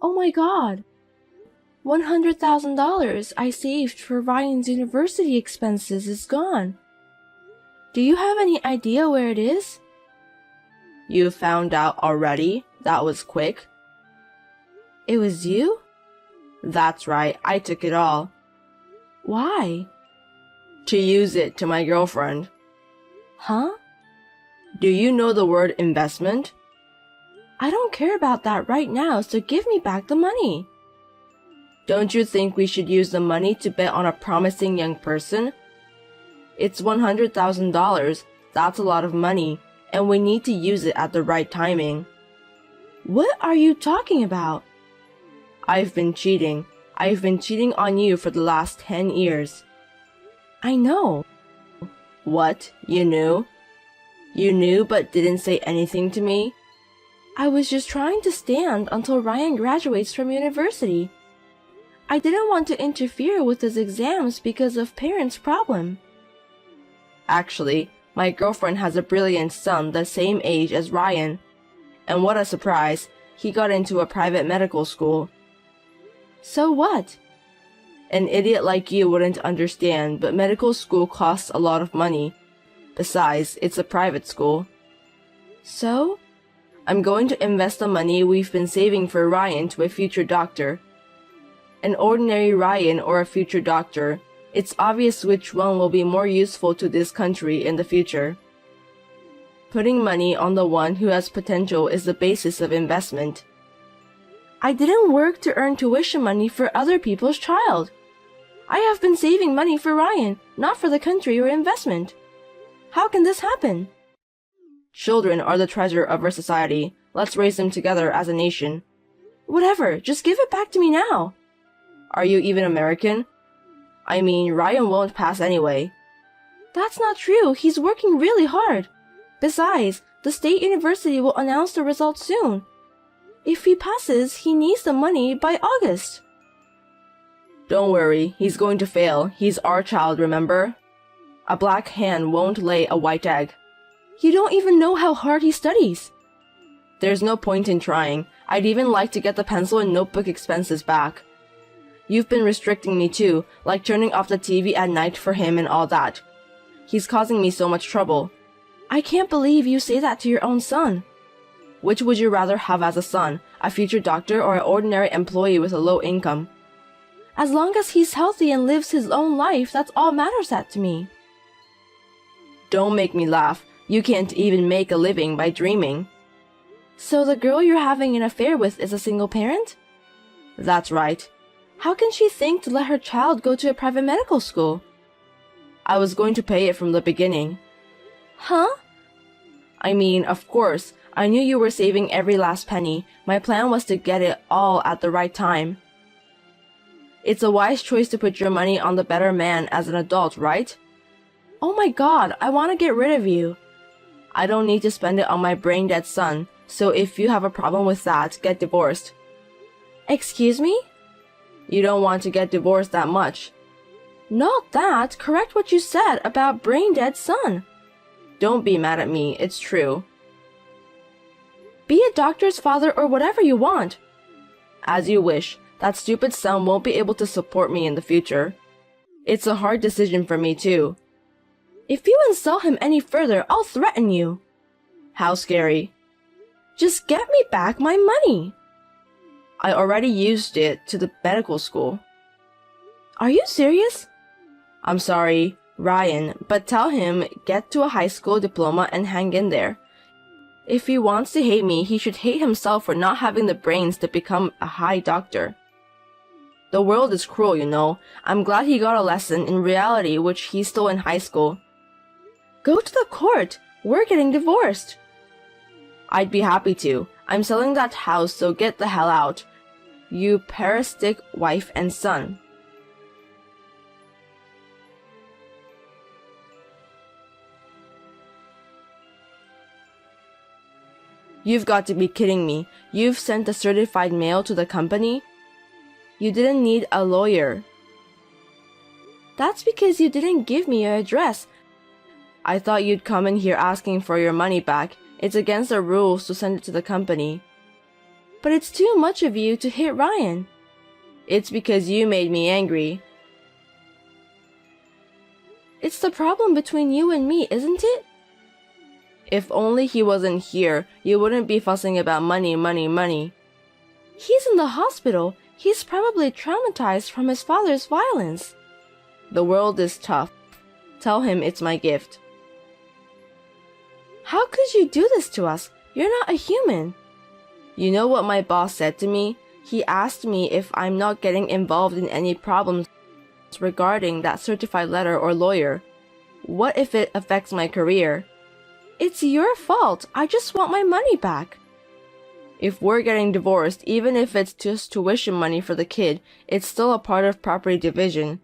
Oh my god! $100,000 I saved for Ryan's university expenses is gone. Do you have any idea where it is? You found out already? That was quick. It was you? That's right, I took it all. Why? To use it to my girlfriend. Huh? Do you know the word investment? I don't care about that right now, so give me back the money. Don't you think we should use the money to bet on a promising young person? It's $100,000. That's a lot of money, and we need to use it at the right timing. What are you talking about? I've been cheating. I've been cheating on you for the last 10 years. I know. What? You knew? You knew but didn't say anything to me? I was just trying to stand until Ryan graduates from university. I didn't want to interfere with his exams because of parents' problem. Actually, my girlfriend has a brilliant son the same age as Ryan. And what a surprise, he got into a private medical school. So what? An idiot like you wouldn't understand, but medical school costs a lot of money. Besides, it's a private school. So? I'm going to invest the money we've been saving for Ryan to a future doctor. An ordinary Ryan or a future doctor, it's obvious which one will be more useful to this country in the future. Putting money on the one who has potential is the basis of investment. I didn't work to earn tuition money for other people's child. I have been saving money for Ryan, not for the country or investment. How can this happen? Children are the treasure of our society. Let's raise them together as a nation. Whatever, just give it back to me now. Are you even American? I mean, Ryan won't pass anyway. That's not true. He's working really hard. Besides, the state university will announce the results soon. If he passes, he needs the money by August. Don't worry, he's going to fail. He's our child, remember? A black hen won't lay a white egg. You don't even know how hard he studies. There's no point in trying. I'd even like to get the pencil and notebook expenses back. You've been restricting me too, like turning off the TV at night for him and all that. He's causing me so much trouble. I can't believe you say that to your own son. Which would you rather have as a son, a future doctor or an ordinary employee with a low income? As long as he's healthy and lives his own life, that's all matters that to me. Don't make me laugh. You can't even make a living by dreaming. So the girl you're having an affair with is a single parent? That's right. How can she think to let her child go to a private medical school? I was going to pay it from the beginning. Huh? I mean, of course, I knew you were saving every last penny. My plan was to get it all at the right time. It's a wise choice to put your money on the better man as an adult, right? Oh my god, I want to get rid of you. I don't need to spend it on my brain-dead son, so if you have a problem with that, get divorced. Excuse me? You don't want to get divorced that much. Not that. Correct what you said about brain-dead son. Don't be mad at me, it's true. Be a doctor's father or whatever you want. As you wish. That stupid son won't be able to support me in the future. It's a hard decision for me too. If you insult him any further, I'll threaten you. How scary. Just get me back my money. I already used it to the medical school. Are you serious? I'm sorry, Ryan, but tell him get to a high school diploma and hang in there. If he wants to hate me, he should hate himself for not having the brains to become a high doctor. The world is cruel, you know. I'm glad he got a lesson in reality which he's still in high school. Go to the court. We're getting divorced. I'd be happy to. I'm selling that house, so get the hell out. You parasitic wife and son. You've got to be kidding me. You've sent a certified mail to the company? You didn't need a lawyer. That's because you didn't give me your address. I thought you'd come in here asking for your money back. It's against the rules to send it to the company. But it's too much of you to hit Ryan. It's because you made me angry. It's the problem between you and me, isn't it? If only he wasn't here, you wouldn't be fussing about money, money, money. He's in the hospital. He's probably traumatized from his father's violence. The world is tough. Tell him it's my gift. How could you do this to us? You're not a human. You know what my boss said to me? He asked me if I'm not getting involved in any problems regarding that certified letter or lawyer. What if it affects my career? It's your fault. I just want my money back. If we're getting divorced, even if it's just tuition money for the kid, it's still a part of property division.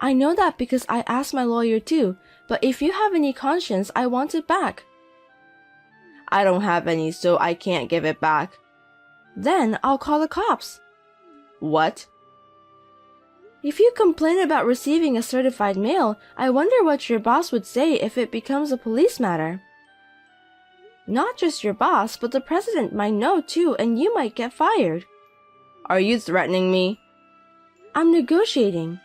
I know that because I asked my lawyer too, but if you have any conscience, I want it back. I don't have any, so I can't give it back. Then I'll call the cops. What? If you complain about receiving a certified mail, I wonder what your boss would say if it becomes a police matter. Not just your boss, but the president might know too, and you might get fired. Are you threatening me? I'm negotiating.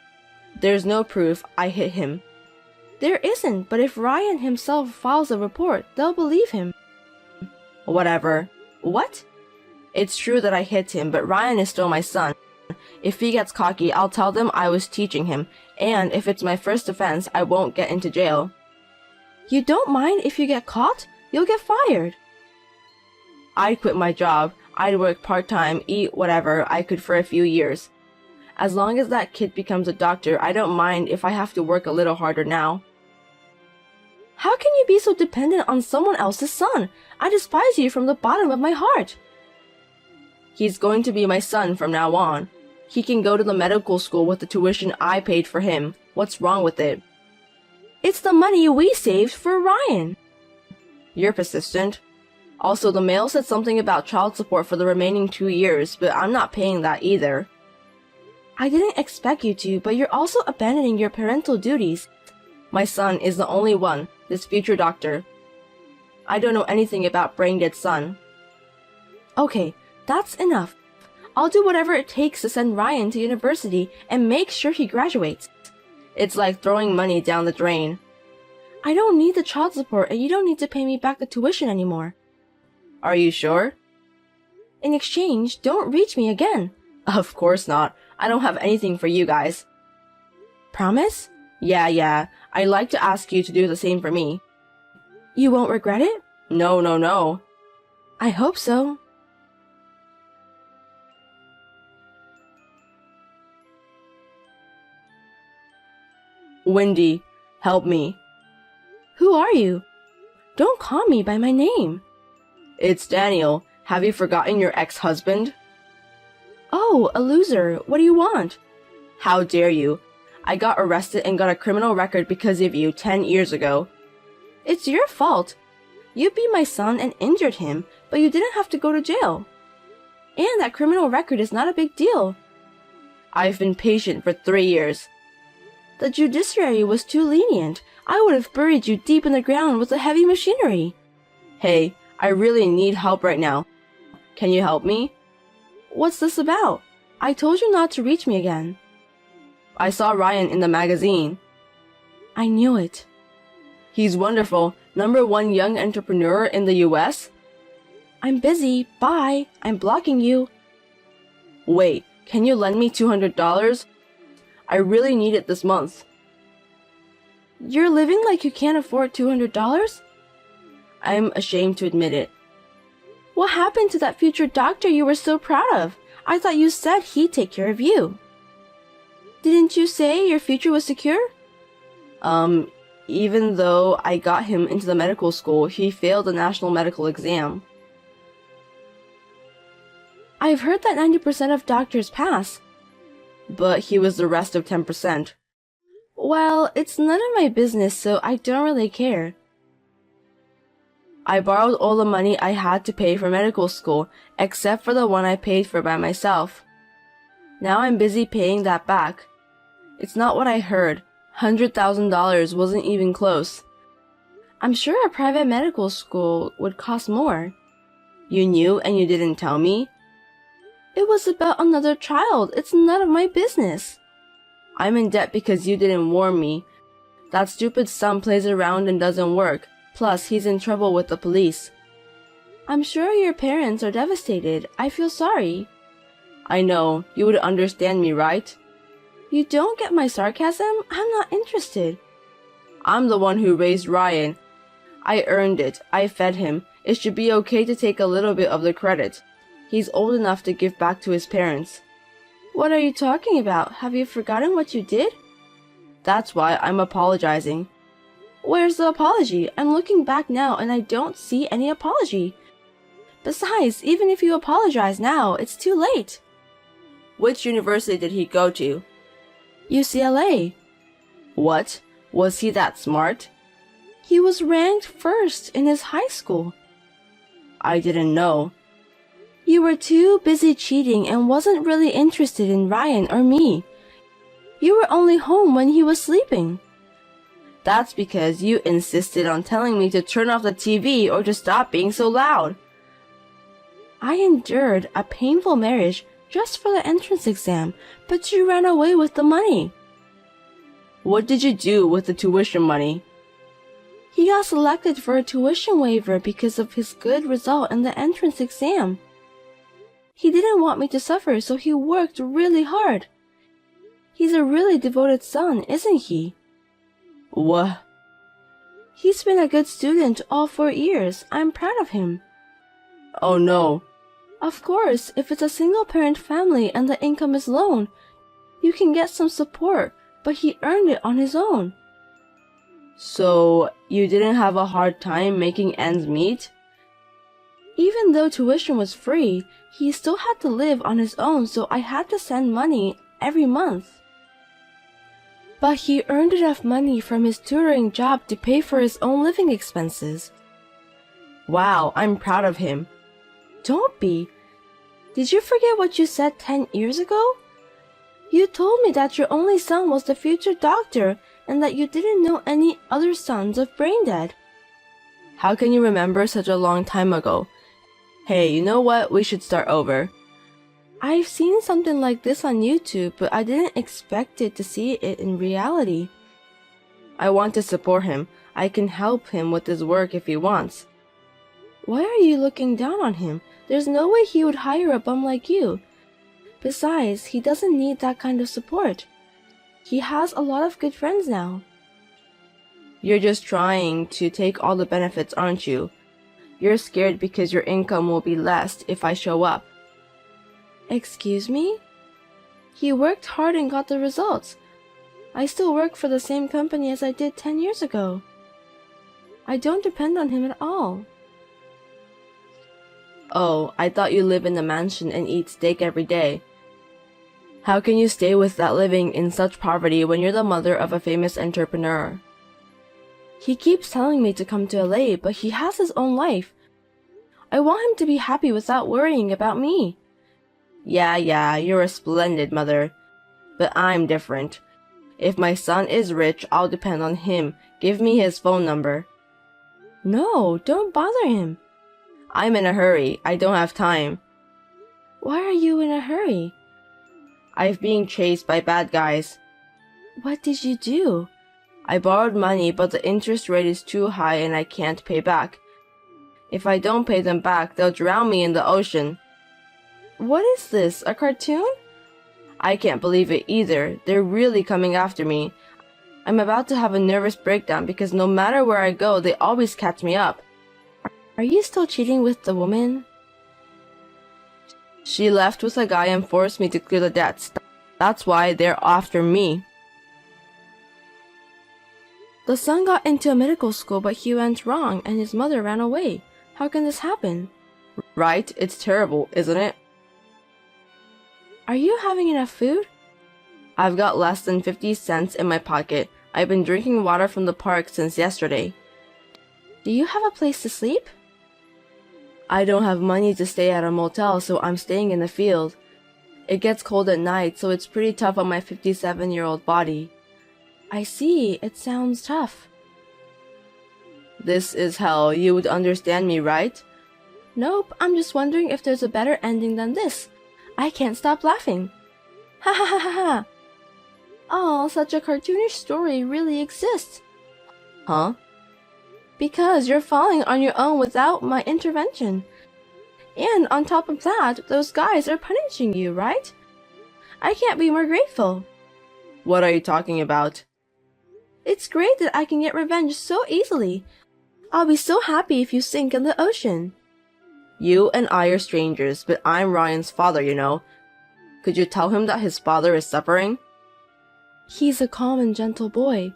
There's no proof I hit him. There isn't, but if Ryan himself files a report, they'll believe him. Whatever. What? It's true that I hit him, but Ryan is still my son. If he gets cocky, I'll tell them I was teaching him, and if it's my first offense, I won't get into jail. You don't mind if you get caught? You'll get fired. I'd quit my job. I'd work part-time, eat whatever I could for a few years. As long as that kid becomes a doctor, I don't mind if I have to work a little harder now. How can you be so dependent on someone else's son? I despise you from the bottom of my heart. He's going to be my son from now on. He can go to the medical school with the tuition I paid for him. What's wrong with it? It's the money we saved for Ryan. You're persistent. Also, the mail said something about child support for the remaining 2 years, but I'm not paying that either. I didn't expect you to, but you're also abandoning your parental duties. My son is the only one, this future doctor. I don't know anything about brain-dead son. Okay, that's enough. I'll do whatever it takes to send Ryan to university and make sure he graduates. It's like throwing money down the drain. I don't need the child support and you don't need to pay me back the tuition anymore. Are you sure? In exchange, don't reach me again. Of course not. I don't have anything for you guys. Promise? Yeah. I'd like to ask you to do the same for me. You won't regret it? No. I hope so. Wendy, help me. Who are you? Don't call me by my name. It's Daniel. Have you forgotten your ex-husband? Oh, a loser. What do you want? How dare you? I got arrested and got a criminal record because of you 10 years ago. It's your fault. You beat my son and injured him, but you didn't have to go to jail. And that criminal record is not a big deal. I've been patient for 3 years. The judiciary was too lenient. I would have buried you deep in the ground with the heavy machinery. Hey, I really need help right now. Can you help me? What's this about? I told you not to reach me again. I saw Ryan in the magazine. I knew it. He's wonderful. #1 young entrepreneur in the US. I'm busy. Bye. I'm blocking you. Wait, can you lend me $200? I really need it this month. You're living like you can't afford $200? I'm ashamed to admit it. What happened to that future doctor you were so proud of? I thought you said he'd take care of you. Didn't you say your future was secure? Even though I got him into the medical school, he failed the national medical exam. I've heard that 90% of doctors pass. But he was the rest of 10%. Well, it's none of my business, so I don't really care. I borrowed all the money I had to pay for medical school, except for the one I paid for by myself. Now I'm busy paying that back. It's not what I heard. $100,000 wasn't even close. I'm sure a private medical school would cost more. You knew and you didn't tell me? It was about another child. It's none of my business. I'm in debt because you didn't warn me. That stupid son plays around and doesn't work. Plus, he's in trouble with the police. I'm sure your parents are devastated. I feel sorry. I know. You would understand me, right? You don't get my sarcasm? I'm not interested. I'm the one who raised Ryan. I earned it. I fed him. It should be okay to take a little bit of the credit. He's old enough to give back to his parents. What are you talking about? Have you forgotten what you did? That's why I'm apologizing. Where's the apology? I'm looking back now and I don't see any apology. Besides, even if you apologize now, it's too late. Which university did he go to? UCLA. What? Was he that smart? He was ranked first in his high school. I didn't know. You were too busy cheating and wasn't really interested in Ryan or me. You were only home when he was sleeping. That's because you insisted on telling me to turn off the TV or to stop being so loud. I endured a painful marriage just for the entrance exam, but you ran away with the money. What did you do with the tuition money? He got selected for a tuition waiver because of his good result in the entrance exam. He didn't want me to suffer, so he worked really hard. He's a really devoted son, isn't he? What? He's been a good student all 4 years. I'm proud of him. Oh no. Of course, if it's a single-parent family and the income is low, you can get some support, but he earned it on his own. So, you didn't have a hard time making ends meet? Even though tuition was free, he still had to live on his own, so I had to send money every month. But he earned enough money from his tutoring job to pay for his own living expenses. Wow, I'm proud of him. Don't be. Did you forget what you said 10 years ago? You told me that your only son was the future doctor and that you didn't know any other sons of Braindead. How can you remember such a long time ago? Hey, you know what? We should start over. I've seen something like this on YouTube, but I didn't expect it to see it in reality. I want to support him. I can help him with his work if he wants. Why are you looking down on him? There's no way he would hire a bum like you. Besides, he doesn't need that kind of support. He has a lot of good friends now. You're just trying to take all the benefits, aren't you? You're scared because your income will be less if I show up. Excuse me? He worked hard and got the results. I still work for the same company as I did 10 years ago. I don't depend on him at all. Oh, I thought you live in a mansion and eat steak every day. How can you stay with that living in such poverty when you're the mother of a famous entrepreneur? He keeps telling me to come to LA, but he has his own life. I want him to be happy without worrying about me. Yeah, you're a splendid mother. But I'm different. If my son is rich, I'll depend on him. Give me his phone number. No, don't bother him. I'm in a hurry. I don't have time. Why are you in a hurry? I'm being chased by bad guys. What did you do? I borrowed money, but the interest rate is too high and I can't pay back. If I don't pay them back, they'll drown me in the ocean. What is this, a cartoon? I can't believe it either. They're really coming after me. I'm about to have a nervous breakdown because no matter where I go, they always catch me up. Are you still cheating with the woman? She left with a guy and forced me to clear the debts. That's why they're after me. The son got into a medical school, but he went wrong and his mother ran away. How can this happen? Right? It's terrible, isn't it? Are you having enough food? I've got less than 50 cents in my pocket. I've been drinking water from the park since yesterday. Do you have a place to sleep? I don't have money to stay at a motel, so I'm staying in the field. It gets cold at night, so it's pretty tough on my 57-year-old body. I see. It sounds tough. This is hell. You would understand me, right? Nope, I'm just wondering if there's a better ending than this. I can't stop laughing. Ha ha ha ha ha. Oh, such a cartoonish story really exists. Huh? Because you're falling on your own without my intervention. And on top of that, those guys are punishing you, right? I can't be more grateful. What are you talking about? It's great that I can get revenge so easily. I'll be so happy if you sink in the ocean. You and I are strangers, but I'm Ryan's father, you know. Could you tell him that his father is suffering? He's a calm and gentle boy,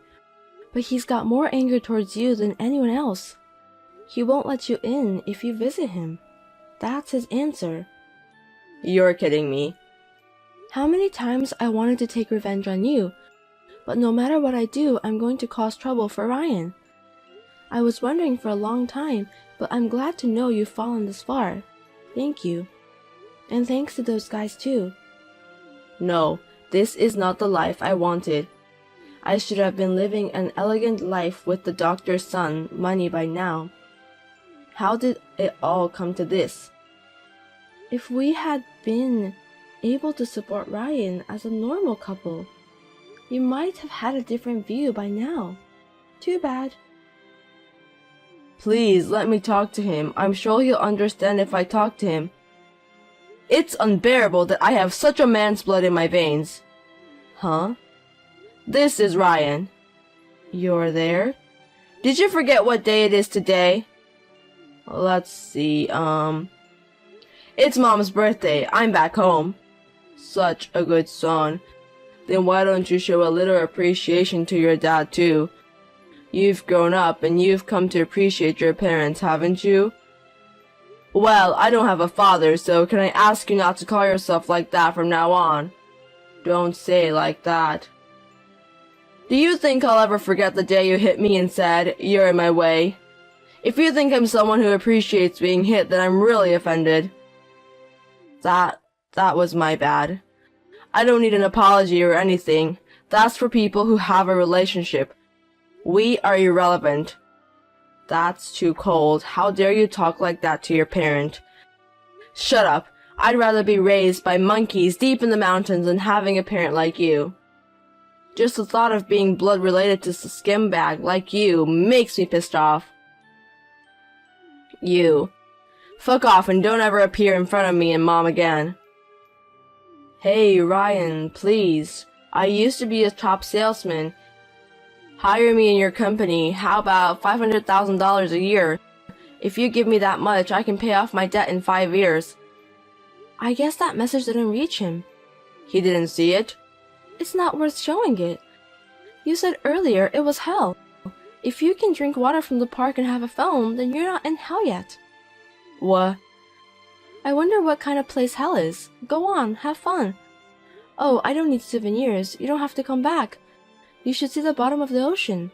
but he's got more anger towards you than anyone else. He won't let you in if you visit him. That's his answer. You're kidding me. How many times I wanted to take revenge on you, but no matter what I do, I'm going to cause trouble for Ryan. I was wondering for a long time, but I'm glad to know you've fallen this far. Thank you. And thanks to those guys too. No, this is not the life I wanted. I should have been living an elegant life with the doctor's son, money by now. How did it all come to this? If we had been able to support Ryan as a normal couple, you might have had a different view by now. Too bad. Please, let me talk to him. I'm sure he'll understand if I talk to him. It's unbearable that I have such a man's blood in my veins. Huh? This is Ryan. You're there? Did you forget what day it is today? Let's see, It's Mom's birthday. I'm back home. Such a good son. Then why don't you show a little appreciation to your dad too? You've grown up and you've come to appreciate your parents, haven't you? Well, I don't have a father, so can I ask you not to call yourself like that from now on? Don't say it like that. Do you think I'll ever forget the day you hit me and said, "You're in my way"? If you think I'm someone who appreciates being hit, then I'm really offended. That was my bad. I don't need an apology or anything. That's for people who have a relationship. We are irrelevant. That's too cold. How dare you talk like that to your parent? Shut up. I'd rather be raised by monkeys deep in the mountains than having a parent like you. Just the thought of being blood related to a skimbag like you makes me pissed off. You. Fuck off and don't ever appear in front of me and Mom again. Hey, Ryan, please. I used to be a top salesman. Hire me in your company. How about $500,000 a year? If you give me that much, I can pay off my debt in 5 years. I guess that message didn't reach him. He didn't see it? It's not worth showing it. You said earlier it was hell. If you can drink water from the park and have a phone, then you're not in hell yet. What? I wonder what kind of place hell is. Go on, have fun. Oh, I don't need souvenirs. You don't have to come back. You should see the bottom of the ocean.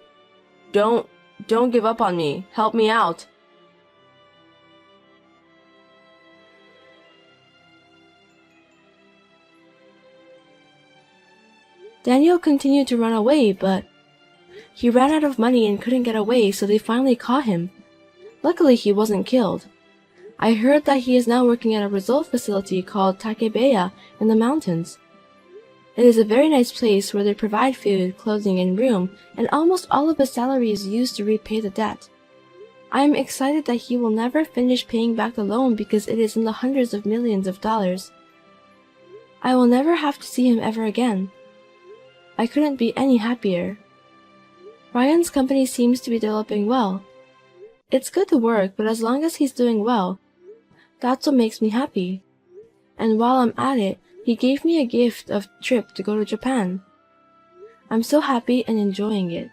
Don't give up on me. Help me out. Daniel continued to run away, but he ran out of money and couldn't get away, so they finally caught him. Luckily, he wasn't killed. I heard that he is now working at a resort facility called Takebeya in the mountains. It is a very nice place where they provide food, clothing, and room, and almost all of his salary is used to repay the debt. I am excited that he will never finish paying back the loan because it is in the hundreds of millions of dollars. I will never have to see him ever again. I couldn't be any happier. Ryan's company seems to be developing well. It's good to work, but as long as he's doing well, that's what makes me happy. And while I'm at it, he gave me a gift of trip to go to Japan. I'm so happy and enjoying it.